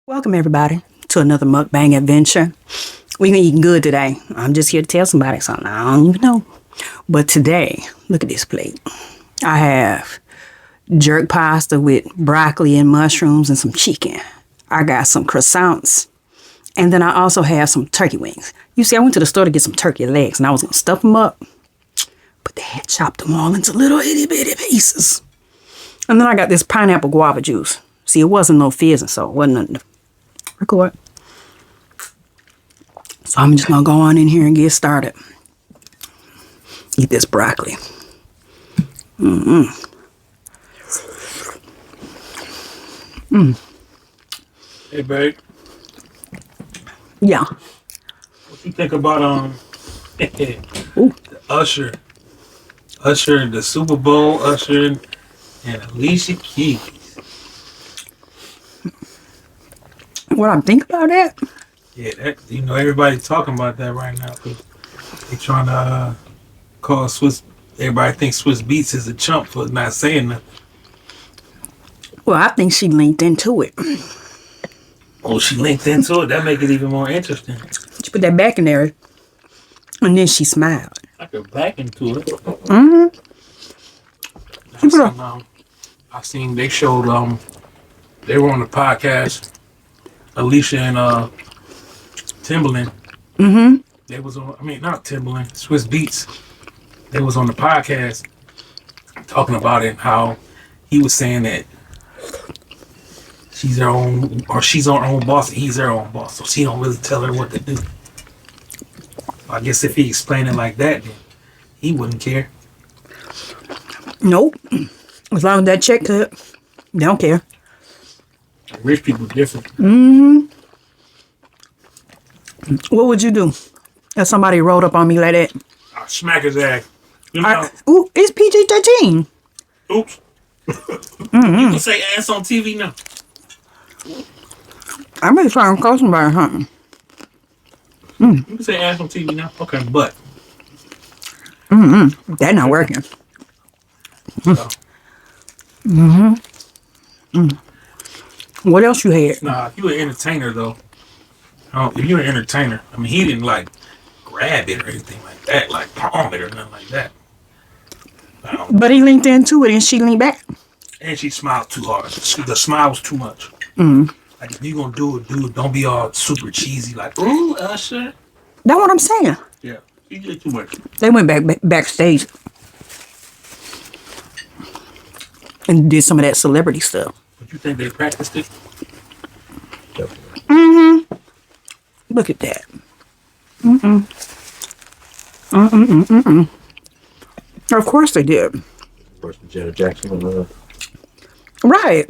Welcome everybody to another mukbang adventure. We're eating good today. I'm just here to tell somebody something I don't even know. But today, look at this plate. I have jerk pasta with broccoli and mushrooms and some chicken. I got some croissants. And then I also have some turkey wings. You see, I went to the store to get some turkey legs and I was going to stuff them up. But they had chopped them all into little itty bitty pieces. And then I got this pineapple guava juice. See, it wasn't no fizz and so it wasn't nothing to record. So I'm just gonna go on in here and get started. Eat this broccoli. Hey, babe. Yeah. What you think about Usher, the Super Bowl, Usher and Alicia Keys? What I think about that? Yeah, everybody's talking about that right now because they're trying to call Swiss. Everybody thinks Swiss Beats is a chump for not saying that. Well, I think she linked into it. Oh, she linked into it. That make it even more interesting. She put that back in there, and then she smiled. I could back into it. I seen they showed they were on the podcast. Alicia and Timbaland. They was on. Not Timbaland. Swiss Beats. They was on the podcast talking about it. How he was saying that she's her own boss. And he's her own boss, so she don't really tell her what to do. I guess if he explained it like that, then he wouldn't care. Nope. As long as that check cut, they don't care. Rich people different. What would you do if somebody rolled up on me like that? I'll smack his ass. You know? Ooh, it's PG-13. Oops. You can say ass on TV now. I'm really trying to call somebody something. You can say ass on TV now. Okay, but. That not working. What else you had? Nah, if you an entertainer though. If you're an entertainer, he didn't like grab it or anything like that, like palm it or nothing like that. But he linked into it and she leaned back. And she smiled too hard. The smile was too much. Like if you gonna do it, don't be all super cheesy like, ooh, Usher. That's what I'm saying. Yeah, you did too much. They went backstage and did some of that celebrity stuff. But you think they practiced it? Look at that. Of course they did. Of course, Janet Jackson. Right.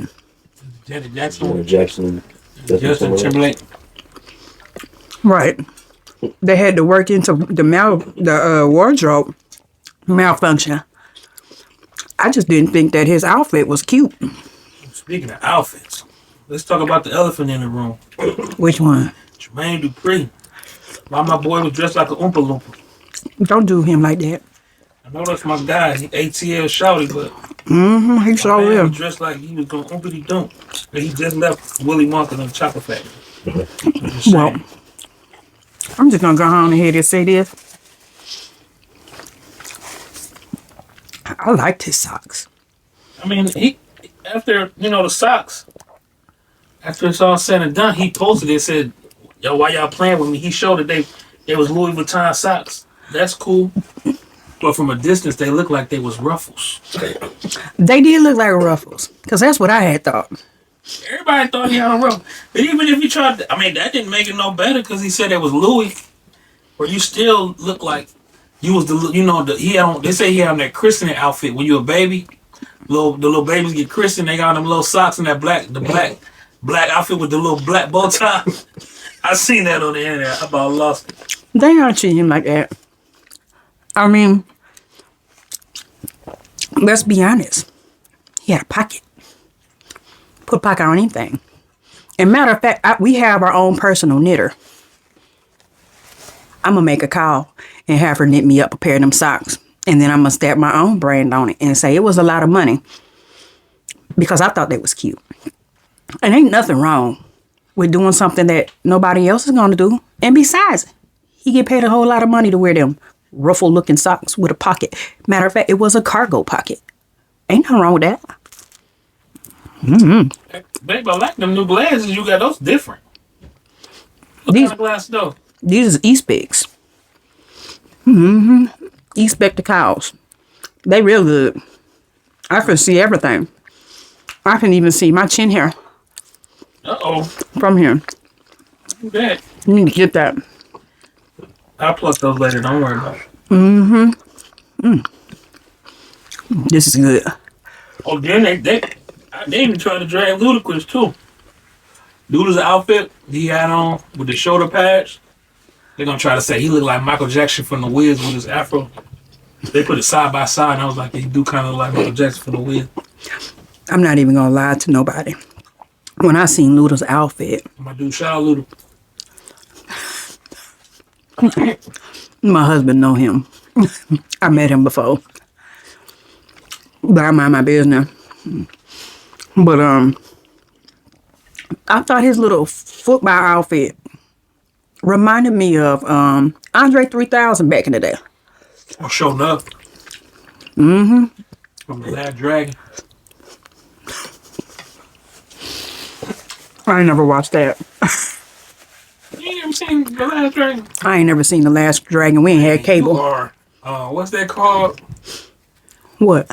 Janet Jackson. Janet Jackson. Justin Timberlake. Right. They had to work into the wardrobe malfunction. I just didn't think that his outfit was cute. Speaking of outfits, let's talk about the elephant in the room. Which one? Jermaine Dupree. Why my boy was dressed like an Oompa Loompa. Don't do him like that. I know that's my guy. He ATL shouty, but He sure man will. was dressed like he was going Oompity Doomp. But he just left Willy Wonka and the Chocolate Factory. Well, I'm just gonna go on ahead and say this. I liked his socks. He after the socks. After it's all said and done, he posted it. Said, "Yo, why y'all playing with me?" He showed that they was Louis Vuitton socks. That's cool. But from a distance, they looked like they was ruffles. They did look like ruffles, because that's what I had thought. Everybody thought he had a ruffle. But even if you tried, that didn't make it no better because he said it was Louis. Where you still look like you was they say he had on that christening outfit when you a baby. The little babies get christened, they got them little socks and that black outfit with the little black bow tie. I seen that on the internet. I about lost it. They aren't treating him like that. Let's be honest. He had a pocket. Put a pocket on anything. And matter of fact, we have our own personal knitter. I'm going to make a call and have her knit me up a pair of them socks. And then I'm going to stamp my own brand on it and say it was a lot of money because I thought they was cute. And ain't nothing wrong with doing something that nobody else is going to do. And besides, he get paid a whole lot of money to wear them ruffle-looking socks with a pocket. Matter of fact, it was a cargo pocket. Ain't nothing wrong with that. Babe, I like them new glasses. You got those different. What These- kind of glass though? These is E-Specs. E-Spectacles. They real good. I can see everything. I can even see my chin hair Uh-oh. from here. That. You need to get that. I'll pluck those later. Don't worry about it. This is good. Oh, then they even tried to drag Ludacris too. Luda's outfit he had on with the shoulder pads. They're gonna try to say he looked like Michael Jackson from The Wiz with his afro. They put it side by side, and I was like, he do kind of like Michael Jackson from The Wiz. I'm not even gonna lie to nobody. When I seen Luda's outfit, My dude, shout out Luda. my husband know him. I met him before. But I mind my business. But I thought his little football outfit reminded me of Andre 3000 back in the day. I'm showing up. From the Last Dragon. I ain't never watched that. You ain't ever seen The Last Dragon? I ain't never seen The Last Dragon. We ain't had You cable. are, what's that called? What?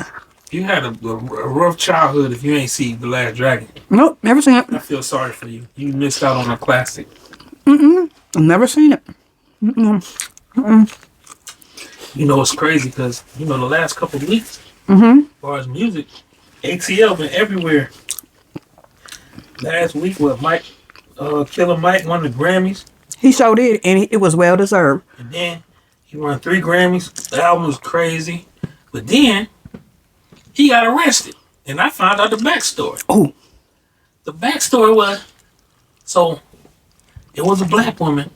You had a rough childhood if you ain't seen The Last Dragon. Nope, never seen it. I feel sorry for you. You missed out on a classic. I've never seen it. You know, it's crazy because, the last couple of weeks, as far as music, ATL been everywhere. Last week, Killer Mike won the Grammys. He sure did, and it was well deserved. And then he won 3 Grammys. The album was crazy. But then he got arrested. And I found out the backstory. Oh, The backstory was, it was a black woman.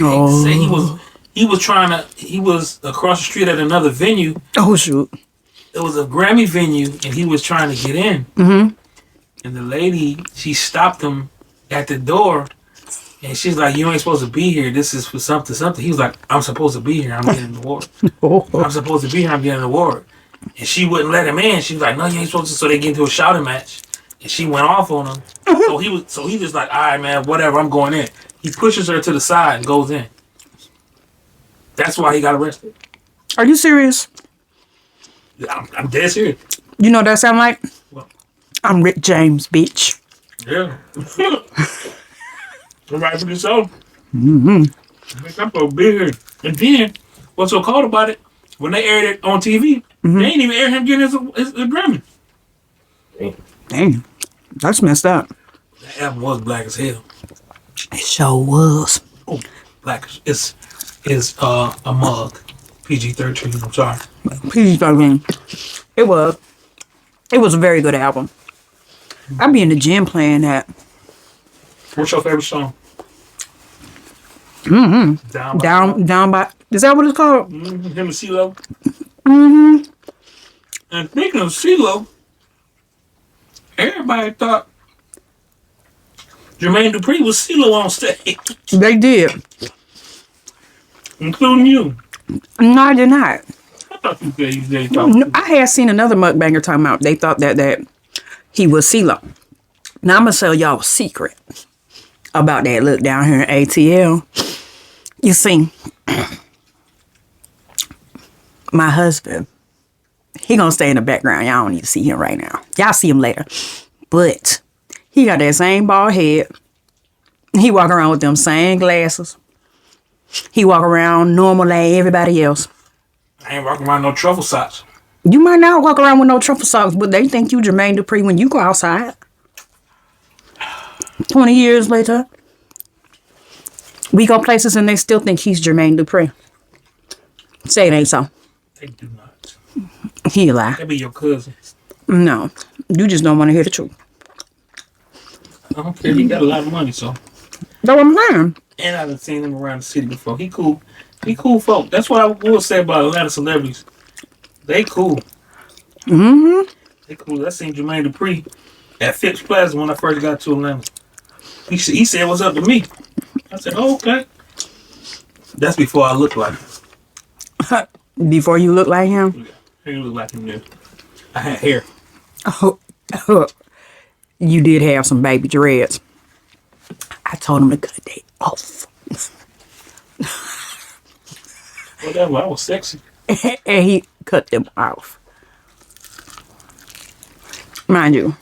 oh, Say he was across the street at another venue. oh, shoot. It was a Grammy venue and he was trying to get in. And the lady, she stopped him at the door and she's like, you ain't supposed to be here. This is for something. He was like, I'm supposed to be here. I'm getting an award. I'm supposed to be here. I'm getting an award. And she wouldn't let him in. She was like, no, you ain't supposed to. So they get into a shouting match. And she went off on him. So he just like, all right, man, whatever, I'm going in. He pushes her to the side and goes in. That's why he got arrested. Are you serious? I'm dead serious. You know what that sound like? What? I'm Rick James, bitch. Yeah. Rightfully so. I'm supposed to be here. And then, what's so cold about it, when they aired it on TV, they ain't even air him getting his Grammy. Damn, that's messed up. That album was black as hell. It sure was. Oh, black. It's a mug. PG-13, I'm sorry. PG-13. It was a very good album. I'd be in the gym playing that. What's your favorite song? Down by. Is that what it's called? Him and CeeLo. And speaking of CeeLo, everybody thought Jermaine Dupree was CeeLo on stage, They did. including you. No, I did not. I thought you said you thought. No, I had seen another mukbanger talking about they thought that he was CeeLo. Now I'm gonna tell y'all a secret about that look down here in ATL. You see, my husband, he gonna stay in the background. Y'all don't need to see him right now. Y'all see him later. But he got that same bald head. He walk around with them same glasses. He walk around normal like everybody else. I ain't rocking around no truffle socks. You might not walk around with no truffle socks, but they think you Jermaine Dupree when you go outside. 20 years later, we go places and they still think he's Jermaine Dupree. Say it ain't so. They do not. He a lie. They be your cousins. No, you just don't want to hear the truth. I don't care. He got a lot of money, so. That's what I'm saying. And I done seen him around the city before. He cool. He cool folk. That's what I will say about a lot of celebrities. They cool. They cool. I seen Jermaine Dupree at Phipps Plaza when I first got to Atlanta. He said, "What's up to me?" I said, "Oh, okay." That's before I looked like him. Before you look like him? He looked like him then. I had hair. Oh, you did have some baby dreads. I told him to cut they off. Whatever, I was sexy. And he cut them off. Mind you,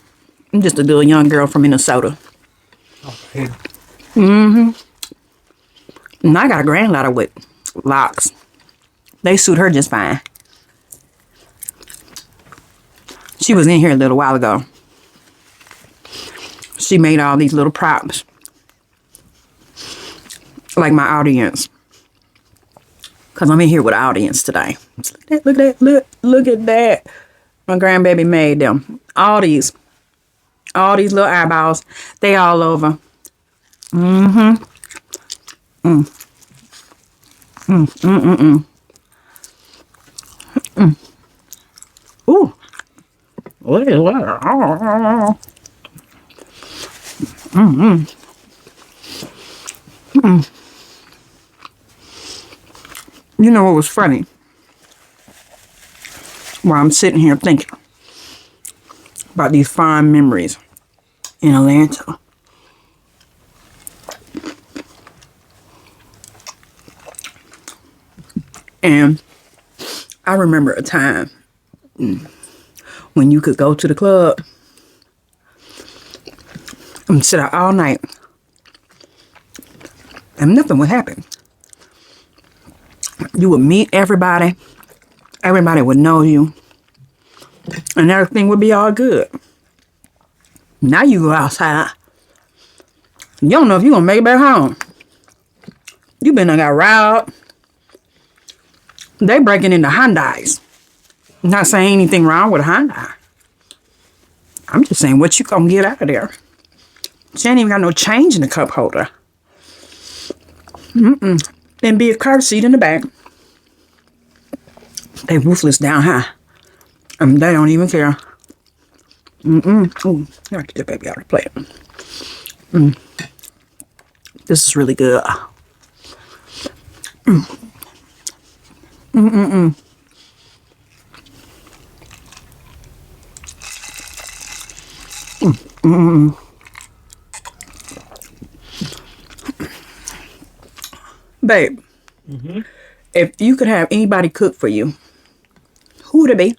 I'm just a little young girl from Minnesota. Okay. And I got a granddaughter with locks. They suit her just fine. She was in here a little while ago. She made all these little props. Like my audience. Because I'm in here with an audience today. Look at that. Look at that. My grandbaby made them. All these little eyeballs. They all over. Ooh. What is that? You know what was funny? While I'm sitting here thinking about these fond memories in Atlanta. And I remember a time when you could go to the club and sit out all night and nothing would happen. You would meet everybody. Everybody would know you. And everything would be all good. Now you go outside. You don't know if you're going to make it back home. You been got robbed. They breaking into Hyundais. I'm not saying anything wrong with a Hyundai. I'm just saying what you gonna get out of there. She ain't even got no change in the cup holder. Then be a car seat in the back. They ruthless down high. They don't even care. Ooh, gotta get that baby out of the plate. This is really good. Babe, if you could have anybody cook for you, who would it be?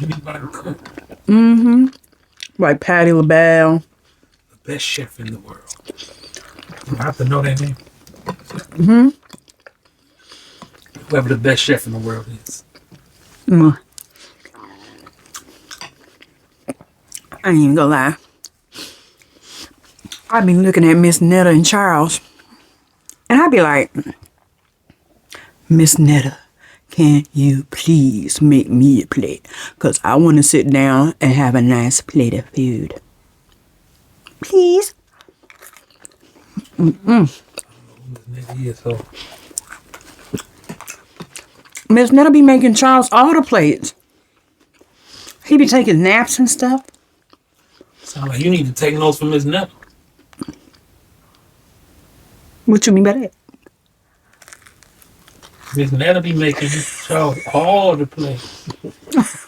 Anybody cook? Like Patti LaBelle. The best chef in the world. I have to know that name. Whoever the best chef in the world is. I ain't even gonna lie. I'd be looking at Miss Netta and Charles, and I'd be like, Miss Netta, can you please make me a plate? Because I want to sit down and have a nice plate of food. Please. Miss Netta be making Charles all the plates. He be taking naps and stuff. Sound like you need to take notes from Miss Netta. What you mean by that? Miss Netta be making Charles all the plates.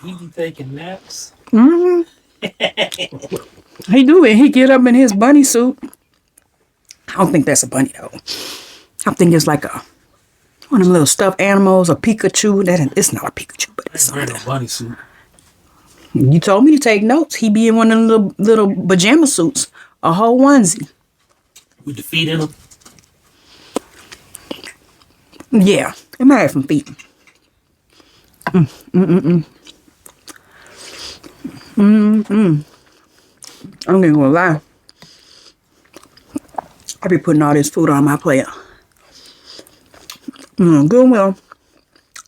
He be taking naps. He do it. He get up in his bunny suit. I don't think that's a bunny though. I think it's like one of them little stuffed animals, a Pikachu. It's not a Pikachu, but it's Wearing something. a bunny suit. You told me to take notes. He be in one of them little pajama suits, a whole onesie. With the feet in them. Yeah, it might have some feet. I'm gonna lie. I be putting all this food on my plate. Good and well.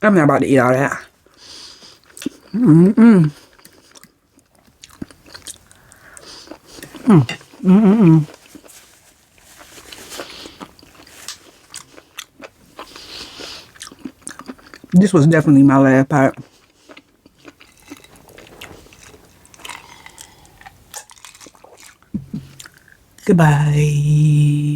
I'm not about to eat all that. This was definitely my last part. Goodbye.